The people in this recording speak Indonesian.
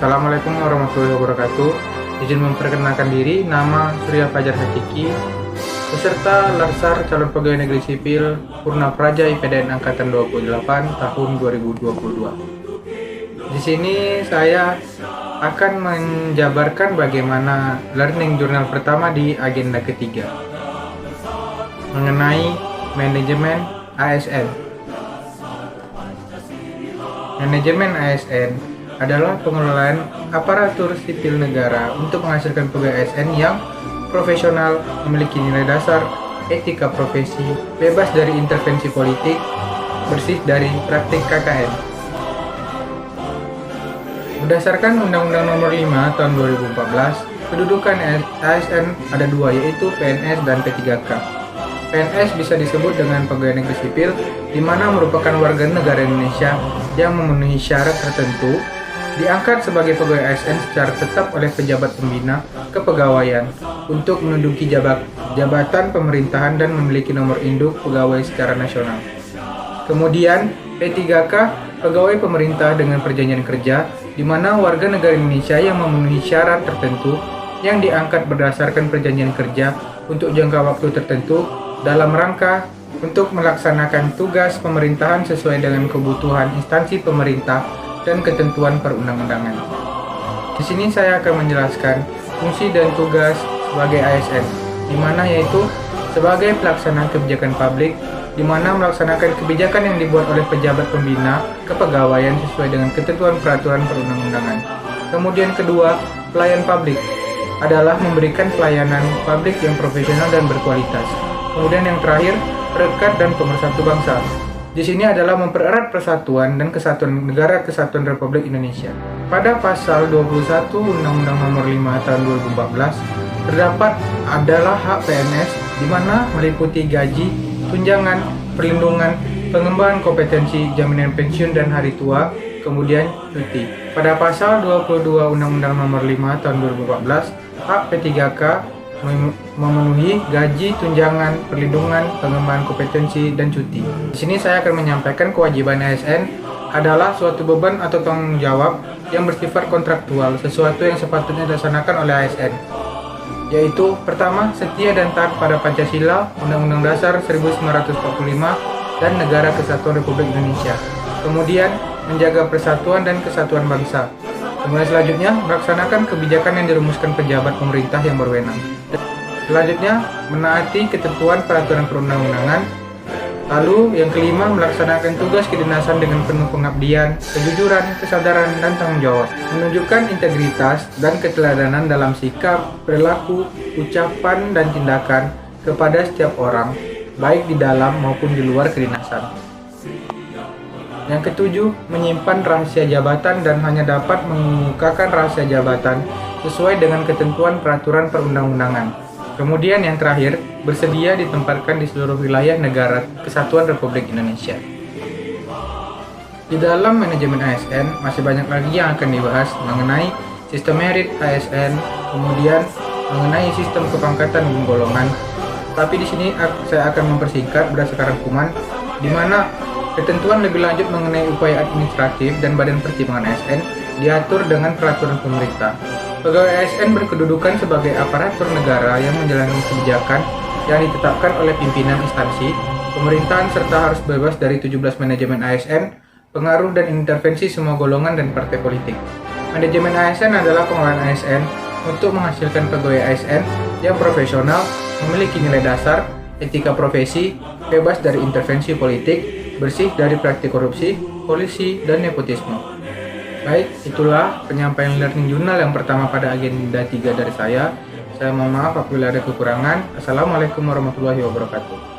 Assalamualaikum warahmatullahi wabarakatuh. Izin memperkenalkan diri, nama Surya Fajar Hakiki, peserta Larsar Calon Pegawai Negeri Sipil Purna Praja IPDN Angkatan 28 tahun 2022. Di sini saya akan menjabarkan bagaimana learning journal pertama di agenda ketiga mengenai manajemen ASN. Manajemen ASN adalah pengelolaan aparatur sipil negara untuk menghasilkan pegawai ASN yang profesional, memiliki nilai dasar, etika profesi, bebas dari intervensi politik, bersih dari praktik KKN. Berdasarkan Undang-Undang Nomor 5 Tahun 2014, kedudukan ASN ada dua, yaitu PNS dan P3K. PNS bisa disebut dengan pegawai negeri sipil, di mana merupakan warga negara Indonesia yang memenuhi syarat tertentu, diangkat sebagai pegawai ASN secara tetap oleh pejabat pembina kepegawaian untuk menduduki jabatan pemerintahan dan memiliki nomor induk pegawai secara nasional. Kemudian P3K, pegawai pemerintah dengan perjanjian kerja, di mana warga negara Indonesia yang memenuhi syarat tertentu yang diangkat berdasarkan perjanjian kerja untuk jangka waktu tertentu dalam rangka untuk melaksanakan tugas pemerintahan sesuai dengan kebutuhan instansi pemerintah dan ketentuan perundang-undangan. Di sini saya akan menjelaskan fungsi dan tugas sebagai ASN, di mana yaitu sebagai pelaksana kebijakan publik, di mana melaksanakan kebijakan yang dibuat oleh pejabat pembina kepegawaian sesuai dengan ketentuan peraturan perundang-undangan. Kemudian kedua, pelayan publik adalah memberikan pelayanan publik yang profesional dan berkualitas. Kemudian yang terakhir, perekat dan pemersatu bangsa. Di sini adalah mempererat persatuan dan kesatuan negara kesatuan Republik Indonesia. Pada pasal 21 Undang-Undang Nomor 5 Tahun 2014 terdapat adalah hak PNS, di mana meliputi gaji, tunjangan, perlindungan, pengembangan kompetensi, jaminan pensiun dan hari tua, kemudian cuti. Pada pasal 22 Undang-Undang Nomor 5 Tahun 2014, hak P3K memenuhi gaji, tunjangan, perlindungan, pengembangan kompetensi, dan cuti. Di sini saya akan menyampaikan kewajiban ASN adalah suatu beban atau tanggung jawab yang bersifat kontraktual, sesuatu yang sepatutnya dilaksanakan oleh ASN, yaitu pertama, setia dan taat pada Pancasila, Undang-Undang Dasar 1945, dan Negara Kesatuan Republik Indonesia. Kemudian, menjaga persatuan dan kesatuan bangsa. Kemudian selanjutnya, melaksanakan kebijakan yang dirumuskan pejabat pemerintah yang berwenang. Selanjutnya, menaati ketentuan peraturan perundang-undangan. Lalu, yang kelima, melaksanakan tugas kedinasan dengan penuh pengabdian, kejujuran, kesadaran, dan tanggung jawab. Menunjukkan integritas dan keteladanan dalam sikap, perilaku, ucapan, dan tindakan kepada setiap orang, baik di dalam maupun di luar kedinasan. Yang ketujuh, menyimpan rahasia jabatan dan hanya dapat mengemukakan rahasia jabatan sesuai dengan ketentuan peraturan perundang-undangan. Kemudian yang terakhir, bersedia ditempatkan di seluruh wilayah negara Kesatuan Republik Indonesia. Di dalam manajemen ASN masih banyak lagi yang akan dibahas mengenai sistem merit ASN, kemudian mengenai sistem kepangkatan dan golongan. Tapi di sini saya akan mempersingkat berdasarkan rangkuman, di mana ketentuan lebih lanjut mengenai upaya administratif dan badan pertimbangan ASN diatur dengan peraturan pemerintah. Pegawai ASN berkedudukan sebagai aparatur negara yang menjalankan kebijakan yang ditetapkan oleh pimpinan instansi pemerintahan serta harus bebas dari 17 manajemen ASN, pengaruh dan intervensi semua golongan dan partai politik. Manajemen ASN adalah pengelolaan ASN untuk menghasilkan pegawai ASN yang profesional, memiliki nilai dasar, etika profesi, bebas dari intervensi politik, bersih dari praktik korupsi, kolusi, dan nepotisme. Baik, itulah penyampaian learning journal yang pertama pada agenda 3 dari saya. Saya mohon maaf apabila ada kekurangan. Assalamualaikum warahmatullahi wabarakatuh.